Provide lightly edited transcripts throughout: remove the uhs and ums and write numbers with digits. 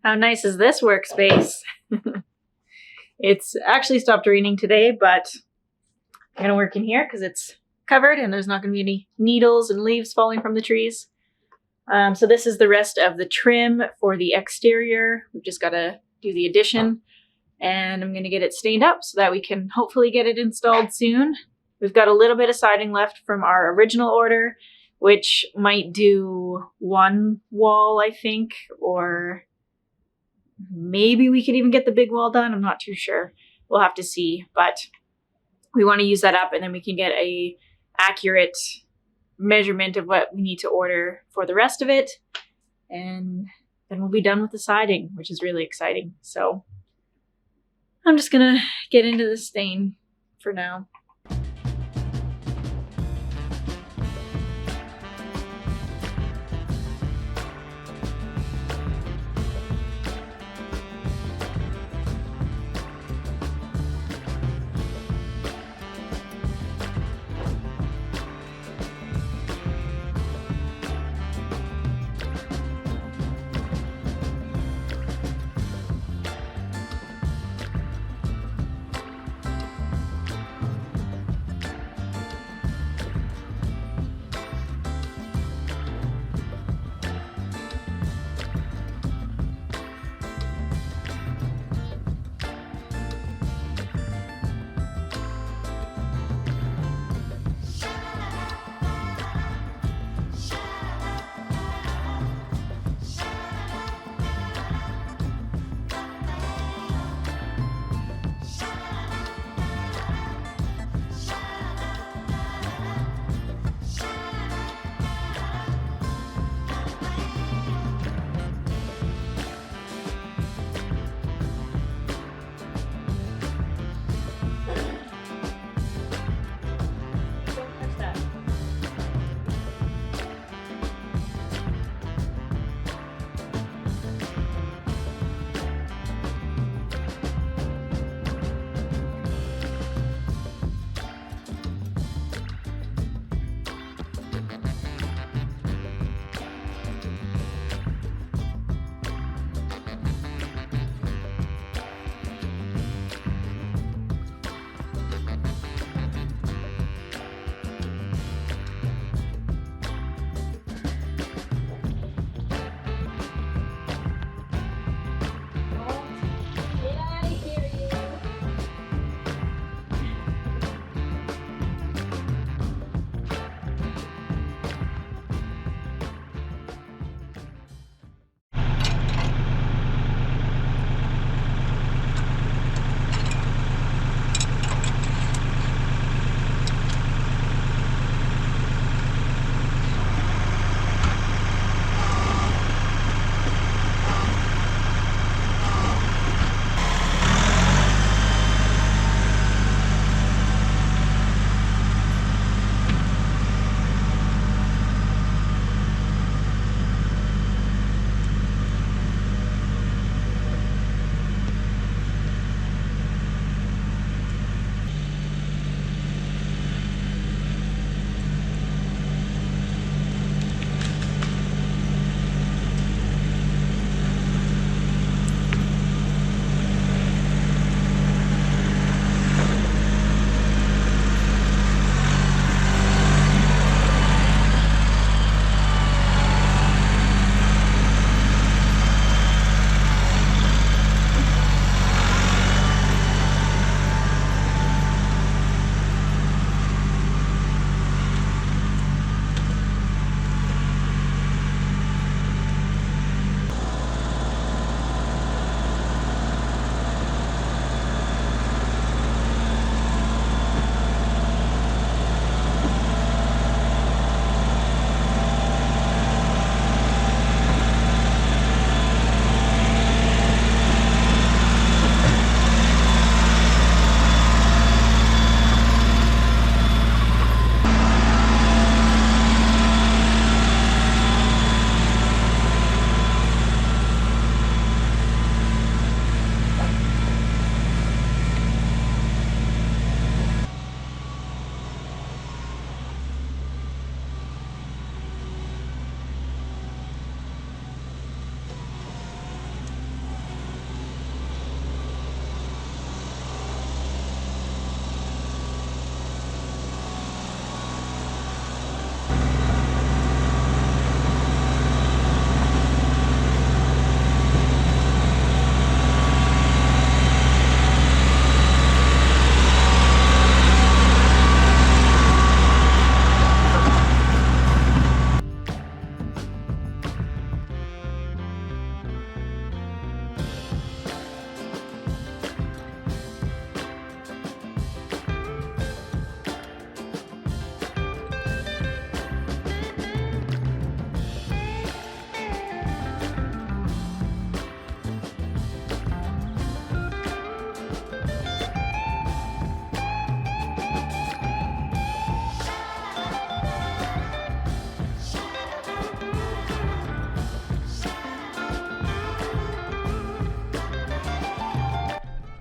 How nice is this workspace? It's actually stopped raining today, but I'm going to work in here because it's covered and there's not going to be any needles and leaves falling from the trees. So this is the rest of the trim for the exterior. We've just got to do the addition, and I'm going to get it stained up so that we can hopefully get it installed soon. We've got a little bit of siding left from our original order, which might do one wall, I think, or maybe we could even get the big wall done. I'm not too sure. We'll have to see, but we want to use that up and then we can get a accurate measurement of what we need to order for the rest of it. And then we'll be done with the siding, which is really exciting. So I'm just gonna get into the stain for now.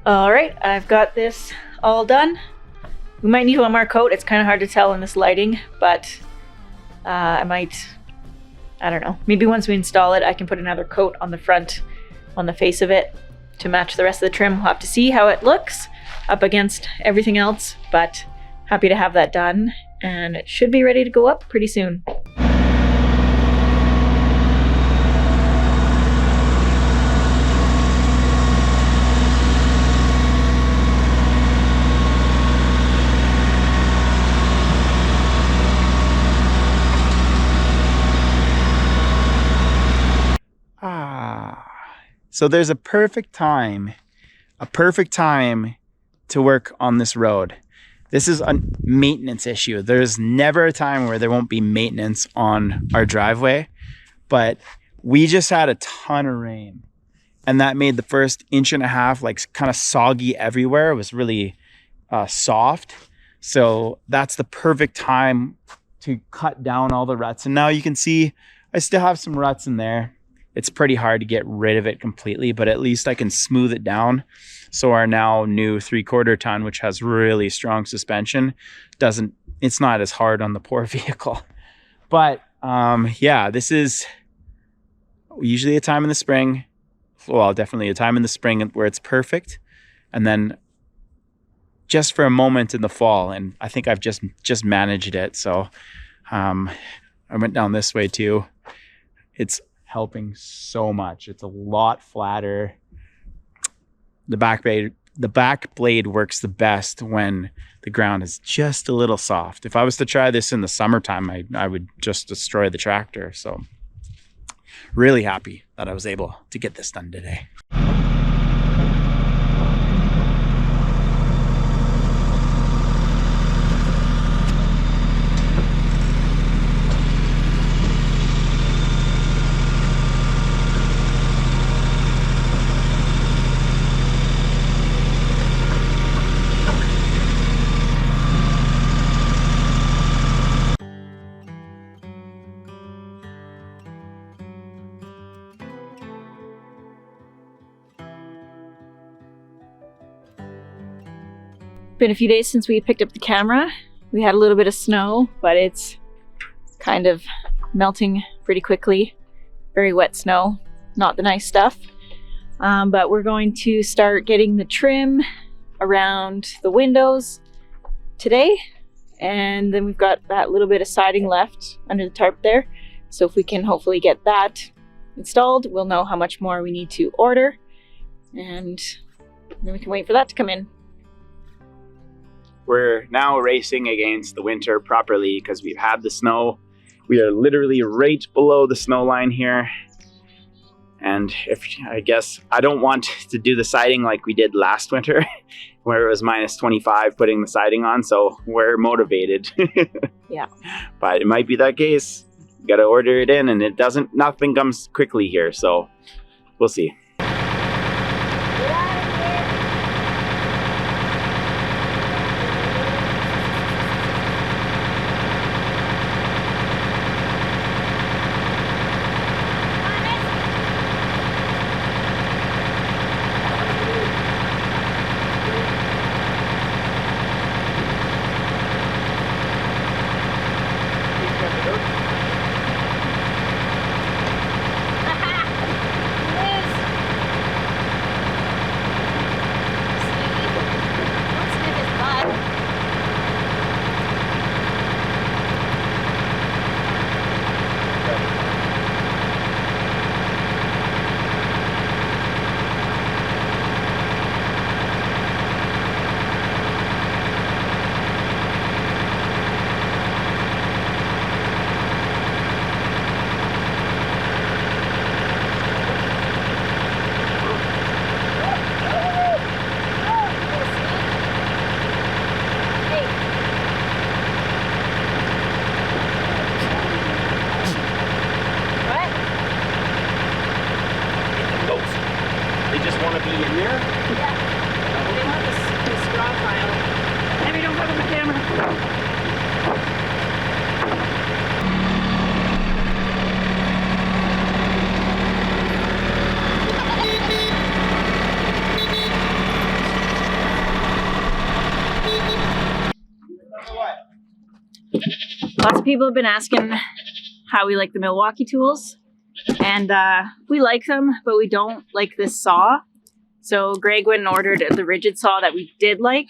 All right, I've got this all done. We might need one more coat. It's kind of hard to tell in this lighting, but I don't know. Maybe once we install it, I can put another coat on the front, on the face of it to match the rest of the trim. We'll have to see how it looks up against everything else, but happy to have that done, and it should be ready to go up pretty soon. So there's a perfect time to work on this road. This is a maintenance issue. There's never a time where there won't be maintenance on our driveway, but we just had a ton of rain, and that made the first 1.5 inches like kind of soggy everywhere. It was really soft. So that's the perfect time to cut down all the ruts. And now you can see I still have some ruts in there. It's pretty hard to get rid of it completely, but at least I can smooth it down. So our now new 3/4 ton, which has really strong suspension, it's not as hard on the poor vehicle. But yeah, this is usually a time in the spring. Well, definitely a time in the spring where it's perfect. And then just for a moment in the fall. And I think I've just managed it. So I went down this way too. It's helping so much. It's a lot flatter. The back blade works the best when the ground is just a little soft. If I was to try this in the summertime, I would just destroy the tractor. So really happy that I was able to get this done today. Been a few days since we picked up the camera. We had a little bit of snow, but it's kind of melting pretty quickly. Very wet snow, not the nice stuff. But we're going to start getting the trim around the windows today. And then we've got that little bit of siding left under the tarp there. So if we can hopefully get that installed, we'll know how much more we need to order. And then we can wait for that to come in. We're now racing against the winter properly because we've had the snow. We are literally right below the snow line here. And I guess I don't want to do the siding like we did last winter where it was -25 putting the siding on. So we're motivated. Yeah. But it might be that case. You got to order it in, and nothing comes quickly here. So we'll see. Lots of people have been asking how we like the Milwaukee tools, and we like them, but we don't like this saw. So Greg went and ordered the rigid saw that we did like.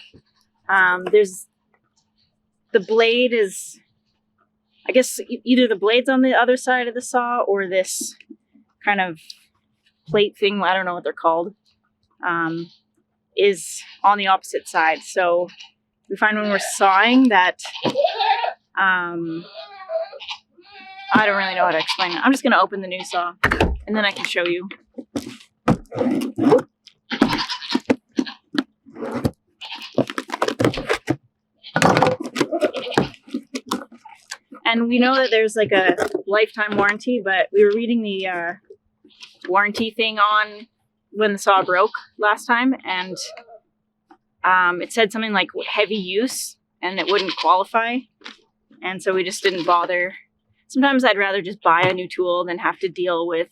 The blade is, I guess, either the blade's on the other side of the saw or this kind of plate thing, I don't know what they're called, is on the opposite side. So we find when we're sawing that, I don't really know how to explain it. I'm just going to open the new saw and then I can show you. And we know that there's like a lifetime warranty, but we were reading the warranty thing on when the saw broke last time, and it said something like heavy use and it wouldn't qualify, and so we just didn't bother. Sometimes I'd rather just buy a new tool than have to deal with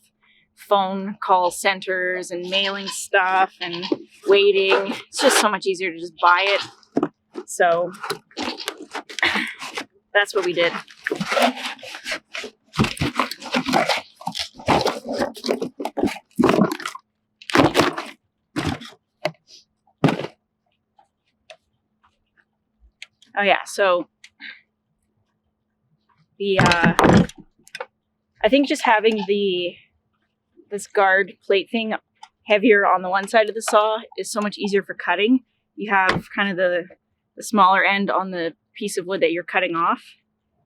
phone call centers and mailing stuff and waiting. It's just so much easier to just buy it. So that's what we did. Oh yeah, so the I think just having this guard plate thing heavier on the one side of the saw is so much easier for cutting. You have kind of the smaller end on the piece of wood that you're cutting off.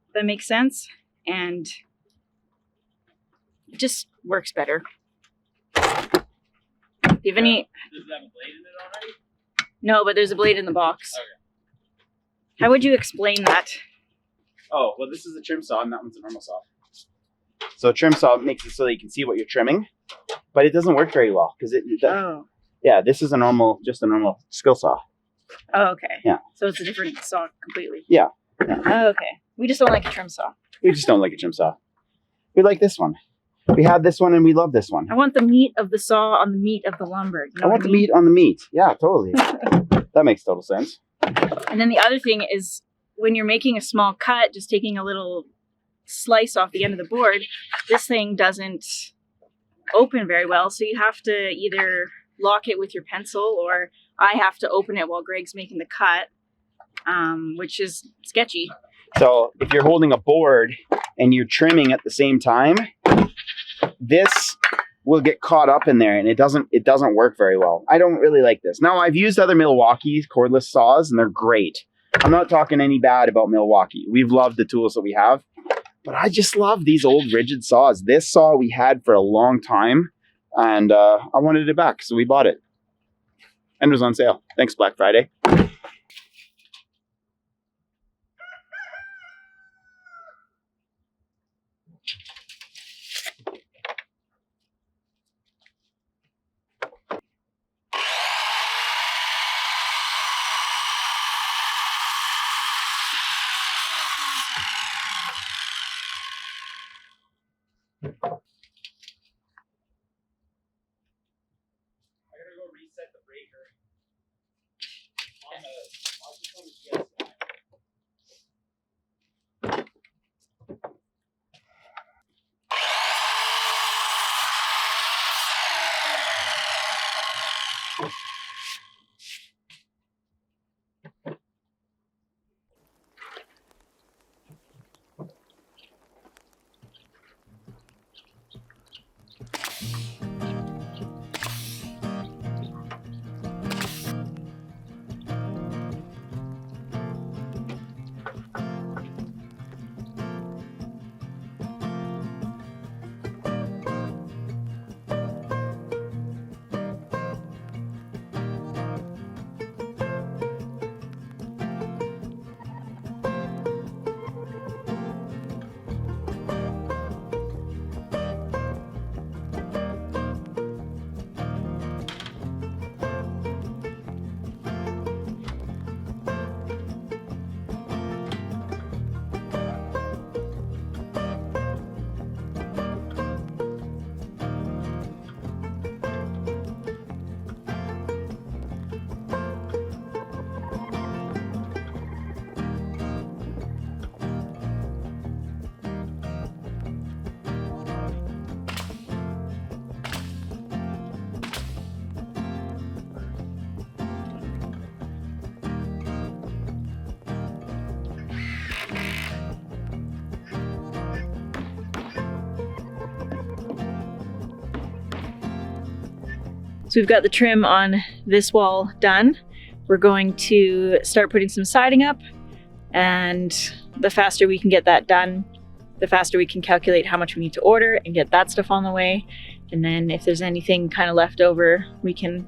If that makes sense, and it just works better. Do you have any? Does it have a blade in it already? No, but there's a blade in the box. Okay. How would you explain that? Oh, well, this is a trim saw and that one's a normal saw. So a trim saw makes it so that you can see what you're trimming, but it doesn't work very well because yeah, this is just a normal skill saw. Oh, okay. Yeah. So it's a different saw completely. Yeah. Oh, okay. We just don't like a trim saw. We just don't like a trim saw. We like this one. We had this one and we love this one. I want the meat of the saw on the meat of the lumber. You know I want the meat on the meat. Yeah, totally. That makes total sense. And then the other thing is when you're making a small cut, just taking a little slice off the end of the board, this thing doesn't open very well. So you have to either lock it with your pencil or I have to open it while Greg's making the cut, which is sketchy. So if you're holding a board and you're trimming at the same time, this will get caught up in there and it doesn't work very well. I don't really like this. Now, I've used other Milwaukee cordless saws and they're great. I'm not talking any bad about Milwaukee. We've loved the tools that we have, but I just love these old rigid saws. This saw we had for a long time and I wanted it back, so we bought it. And it was on sale. Thanks, Black Friday. Reset the breaker on the So we've got the trim on this wall done. We're going to start putting some siding up, and the faster we can get that done, the faster we can calculate how much we need to order and get that stuff on the way. And then if there's anything kind of left over, we can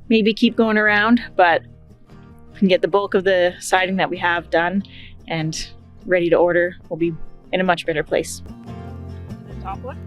maybe keep going around, but we can get the bulk of the siding that we have done and ready to order. We'll be in a much better place. The top one?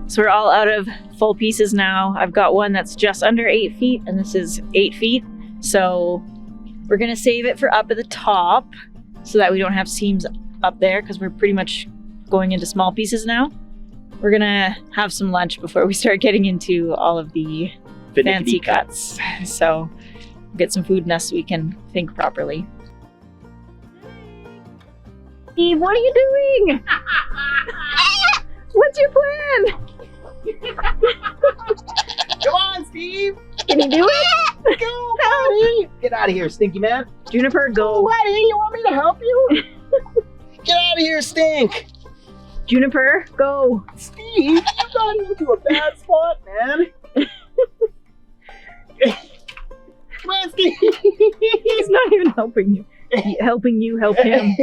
So we're all out of full pieces now. I've got one that's just under 8 feet, and this is 8 feet. So we're gonna save it for up at the top so that we don't have seams up there, because we're pretty much going into small pieces now. We're gonna have some lunch before we start getting into all of the fancy cuts. So get some food in us so we can think properly. Steve, what are you doing? What's your plan? Come on, Steve! Can you do it? Go, buddy! Get out of here, stinky man! Juniper, go. Buddy, you want me to help you? Get out of here, stink! Juniper, go. Steve, you got into a bad spot, man. Come on, Steve! He's not even helping you. Helping you help him.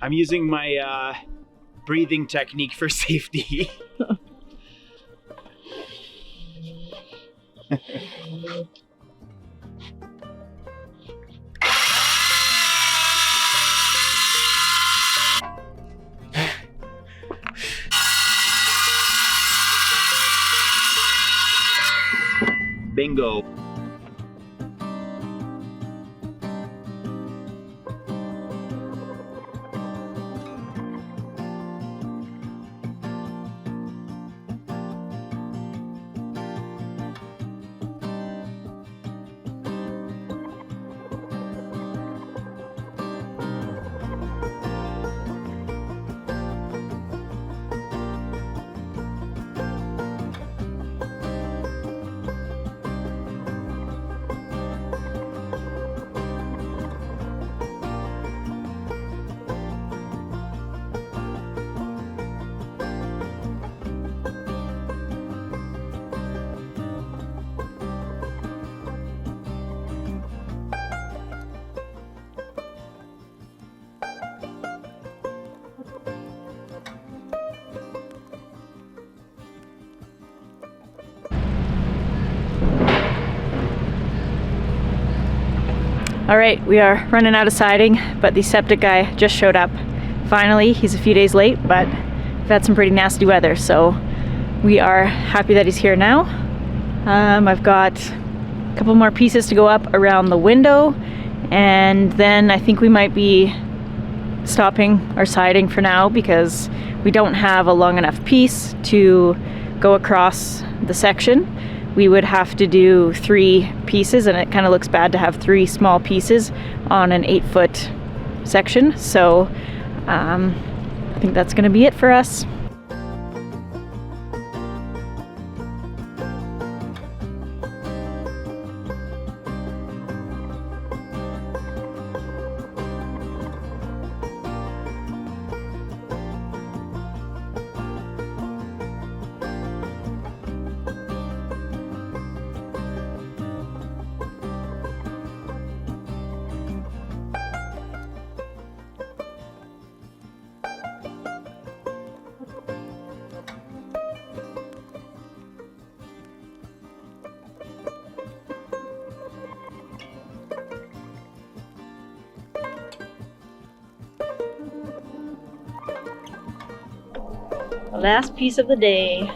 I'm using my breathing technique for safety. Bingo. All right, we are running out of siding, but the septic guy just showed up. Finally, he's a few days late, but we've had some pretty nasty weather, so we are happy that he's here now. I've got a couple more pieces to go up around the window, and then I think we might be stopping our siding for now because we don't have a long enough piece to go across the section. We would have to do 3 pieces, and it kind of looks bad to have 3 small pieces on an 8-foot section. So I think that's going to be it for us. The last piece of the day.